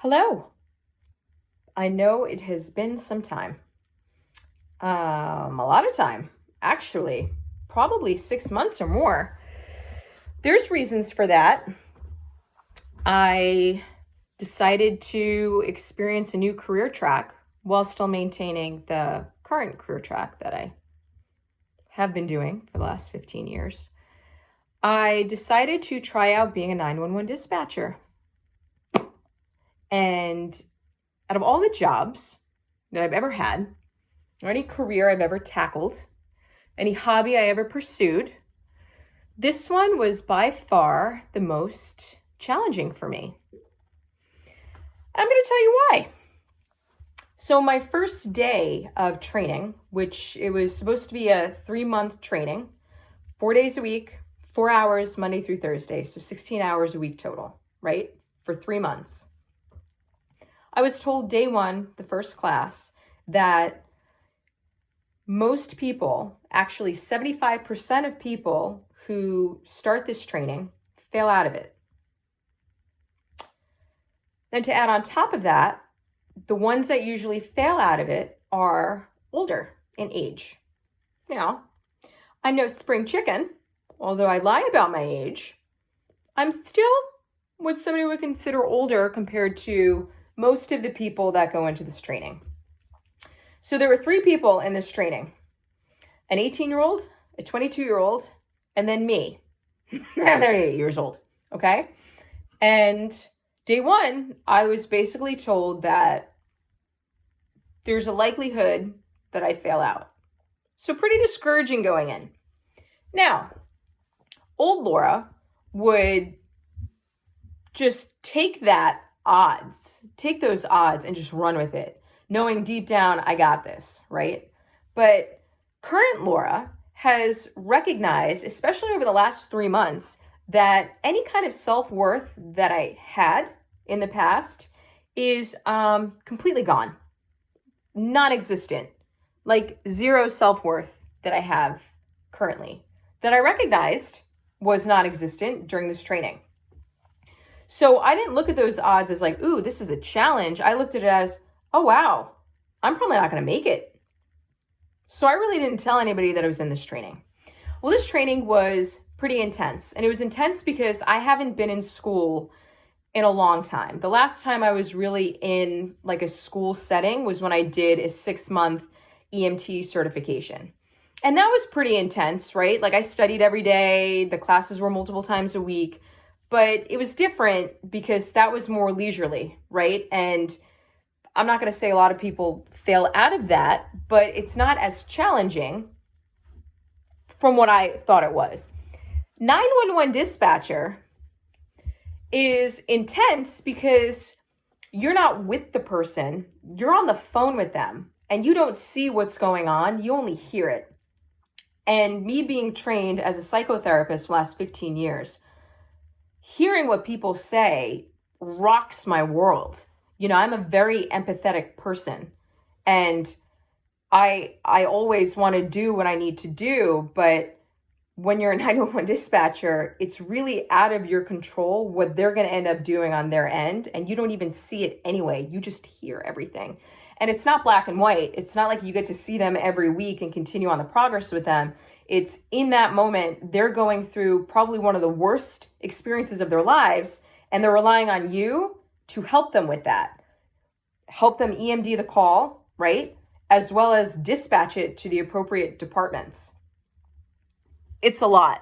Hello. I know it has been some time. A lot of time, actually, probably 6 months or more. There's reasons for that. I decided to experience a new career track while still maintaining the current career track that I have been doing for the last 15 years. I decided to try out being a 911 dispatcher. And out of all the jobs that I've ever had, or any career I've ever tackled, any hobby I ever pursued, this one was by far the most challenging for me. I'm going to tell you why. So my first day of training, which it was supposed to be a 3-month training, 4 days a week, 4 hours, Monday through Thursday, so 16 hours a week total, right? For 3 months. I was told day one, the first class, that most people, actually 75% of people who start this training fail out of it. Then to add on top of that, the ones that usually fail out of it are older in age. I'm no spring chicken, although I lie about my age. I'm still what somebody would consider older compared to most of the people that go into this training. So there were 3 people in this training: an 18-year-old, a 22-year-old, and then me. I'm 38 years old, okay? And day one, I was basically told that there's a likelihood that I'd fail out. So pretty discouraging going in. Now, old Laura would just take those odds and just run with it, knowing deep down I got this, right? But current Laura has recognized, especially over the last 3 months, that any kind of self-worth that I had in the past is completely gone, non-existent, like zero self-worth that I have currently, that I recognized was non-existent during this training. So I didn't look at those odds as like, ooh, this is a challenge. I looked at it as, oh, wow, I'm probably not going to make it. So I really didn't tell anybody that I was in this training. Well, this training was pretty intense. And it was intense because I haven't been in school in a long time. The last time I was really in like a school setting was when I did a 6-month EMT certification. And that was pretty intense, right? Like I studied every day. The classes were multiple times a week. But it was different because that was more leisurely, right? And I'm not going to say a lot of people fail out of that, but it's not as challenging from what I thought it was. 911 dispatcher is intense because you're not with the person, you're on the phone with them, and you don't see what's going on, you only hear it. And me being trained as a psychotherapist for the last 15 years, hearing what people say rocks my world. I'm a very empathetic person, and I always want to do what I need to do, but when you're a 911 dispatcher, it's really out of your control what they're going to end up doing on their end, and you don't even see it anyway. You just hear everything. And it's not black and white. It's not like you get to see them every week and continue on the progress with them. It's in that moment, they're going through probably one of the worst experiences of their lives, and they're relying on you to help them with that. Help them EMD the call, right? As well as dispatch it to the appropriate departments. It's a lot.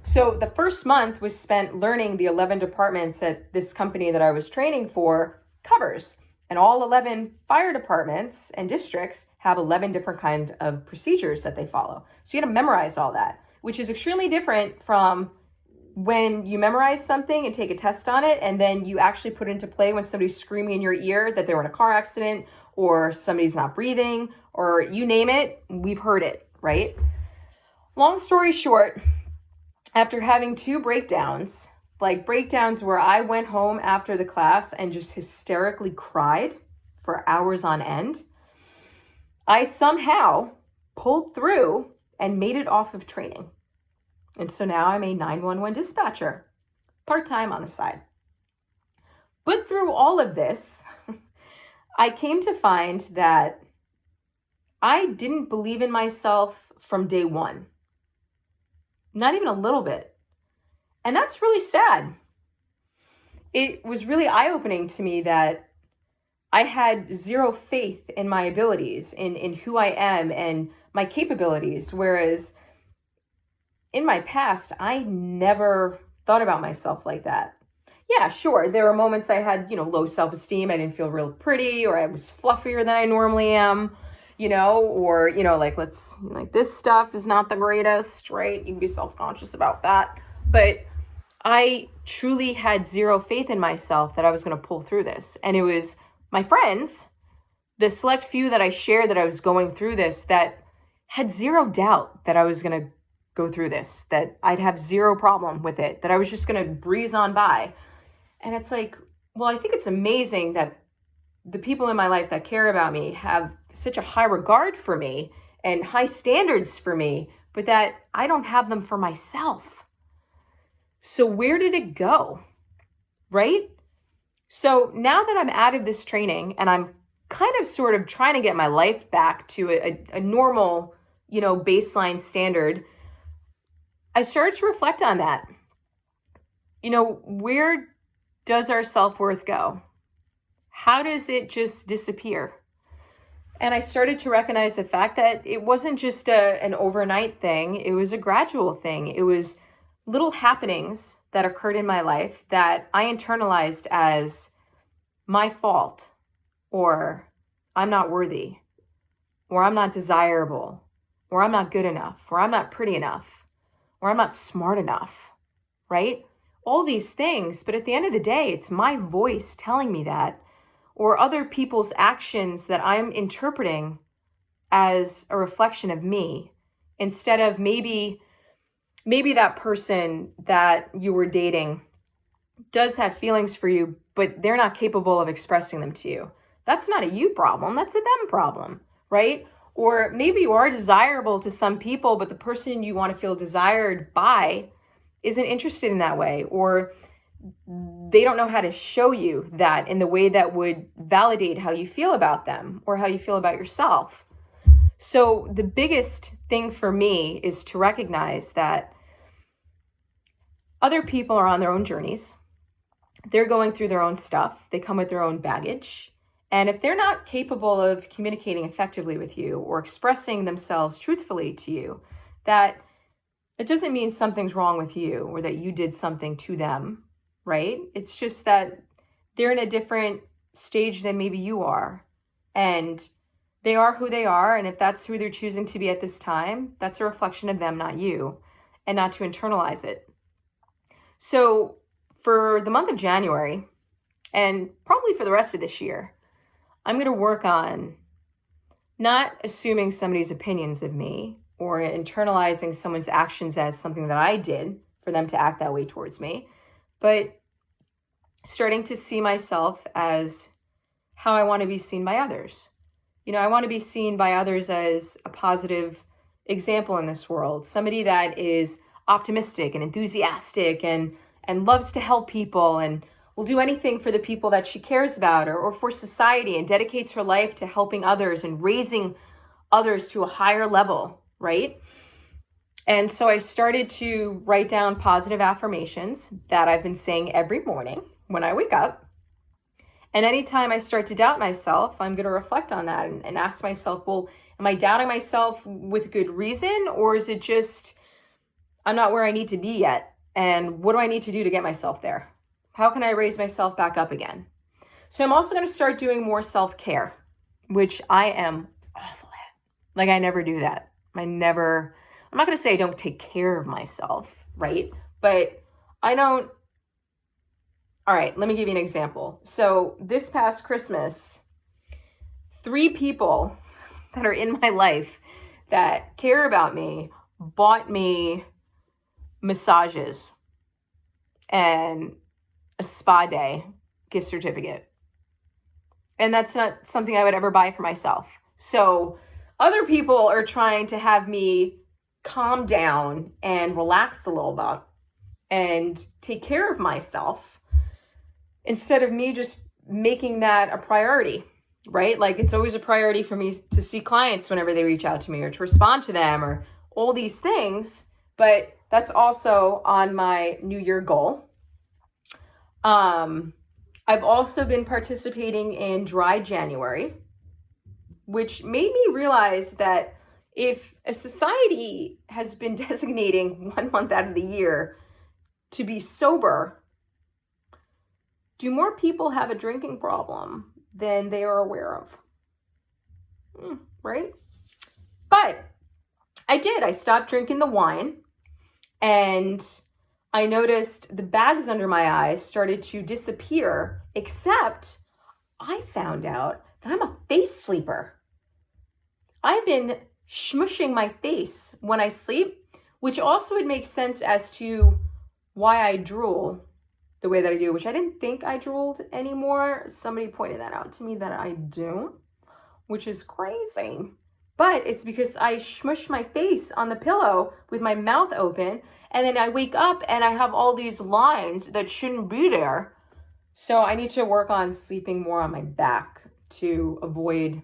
So the first month was spent learning the 11 departments that this company that I was training for covers. And all 11 fire departments and districts have 11 different kinds of procedures that they follow. So you got to memorize all that, which is extremely different from when you memorize something and take a test on it, and then you actually put it into play when somebody's screaming in your ear that they were in a car accident, or somebody's not breathing, or you name it, we've heard it, right? Long story short, after having 2 breakdowns, like breakdowns where I went home after the class and just hysterically cried for hours on end, I somehow pulled through and made it off of training. And so now I'm a 911 dispatcher, part-time on the side. But through all of this, I came to find that I didn't believe in myself from day one, not even a little bit. And that's really sad. It was really eye-opening to me that I had zero faith in my abilities, in who I am and my capabilities. Whereas in my past, I never thought about myself like that. Yeah, sure. There were moments I had, low self-esteem. I didn't feel real pretty, or I was fluffier than I normally am, or, like this stuff is not the greatest, right? You can be self-conscious about that. But I truly had zero faith in myself that I was going to pull through this. And it was my friends, the select few that I shared that I was going through this, that had zero doubt that I was going to go through this, that I'd have zero problem with it, that I was just going to breeze on by. And it's like, well, I think it's amazing that the people in my life that care about me have such a high regard for me and high standards for me, but that I don't have them for myself. So where did it go? Right? So now that I'm out of this training and I'm kind of sort of trying to get my life back to a normal, baseline standard, I started to reflect on that. Where does our self-worth go? How does it just disappear? And I started to recognize the fact that it wasn't just an overnight thing. It was a gradual thing. It was little happenings that occurred in my life that I internalized as my fault, or I'm not worthy, or I'm not desirable, or I'm not good enough, or I'm not pretty enough, or I'm not smart enough, right? All these things, but at the end of the day, it's my voice telling me that, or other people's actions that I'm interpreting as a reflection of me, instead of maybe that person that you were dating does have feelings for you, but they're not capable of expressing them to you. That's not a you problem, that's a them problem, right? Or maybe you are desirable to some people, but the person you want to feel desired by isn't interested in that way, or they don't know how to show you that in the way that would validate how you feel about them or how you feel about yourself. So the biggest thing for me is to recognize that other people are on their own journeys. They're going through their own stuff. They come with their own baggage. And if they're not capable of communicating effectively with you or expressing themselves truthfully to you, that it doesn't mean something's wrong with you or that you did something to them, right? It's just that they're in a different stage than maybe you are. And they are who they are. And if that's who they're choosing to be at this time, that's a reflection of them, not you, and not to internalize it. So for the month of January, and probably for the rest of this year, I'm going to work on not assuming somebody's opinions of me or internalizing someone's actions as something that I did for them to act that way towards me, but starting to see myself as how I want to be seen by others. I want to be seen by others as a positive example in this world, somebody that is optimistic and enthusiastic and loves to help people and will do anything for the people that she cares about or for society, and dedicates her life to helping others and raising others to a higher level, right? And so I started to write down positive affirmations that I've been saying every morning when I wake up. And anytime I start to doubt myself, I'm going to reflect on that and ask myself, well, am I doubting myself with good reason? Or is it just, I'm not where I need to be yet? And what do I need to do to get myself there? How can I raise myself back up again? So I'm also going to start doing more self-care, which I am awful at. Like, I never do that. I'm not going to say I don't take care of myself, right? But I don't. All right, let me give you an example. So this past Christmas, 3 people that are in my life that care about me bought me massages and a spa day gift certificate. And that's not something I would ever buy for myself. So other people are trying to have me calm down and relax a little bit and take care of myself instead of me just making that a priority, right? Like it's always a priority for me to see clients whenever they reach out to me or to respond to them or all these things. But that's also on my New Year goal. I've also been participating in Dry January, which made me realize that if a society has been designating 1 month out of the year to be sober, do more people have a drinking problem than they are aware of? Right? But I did. I stopped drinking the wine, and I noticed the bags under my eyes started to disappear, except I found out that I'm a face sleeper. I've been smushing my face when I sleep, which also would make sense as to why I drool the way that I do, which I didn't think I drooled anymore. Somebody pointed that out to me that I do, which is crazy. But it's because I smush my face on the pillow with my mouth open, and then I wake up and I have all these lines that shouldn't be there. So I need to work on sleeping more on my back to avoid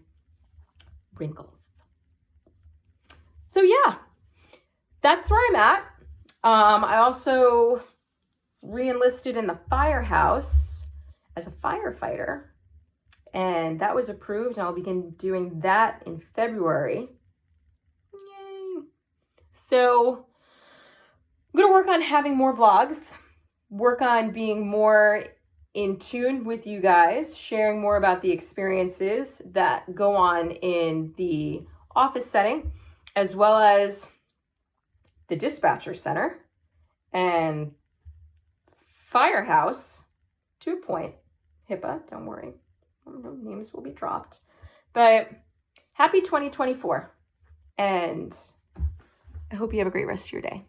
wrinkles. So yeah, that's where I'm at. I also re-enlisted in the firehouse as a firefighter, and that was approved, and I'll begin doing that in February. Yay. So I'm going to work on having more vlogs, work on being more in tune with you guys, sharing more about the experiences that go on in the office setting, as well as the dispatcher center and firehouse, 2-point HIPAA, don't worry, no names will be dropped. But happy 2024, and I hope you have a great rest of your day.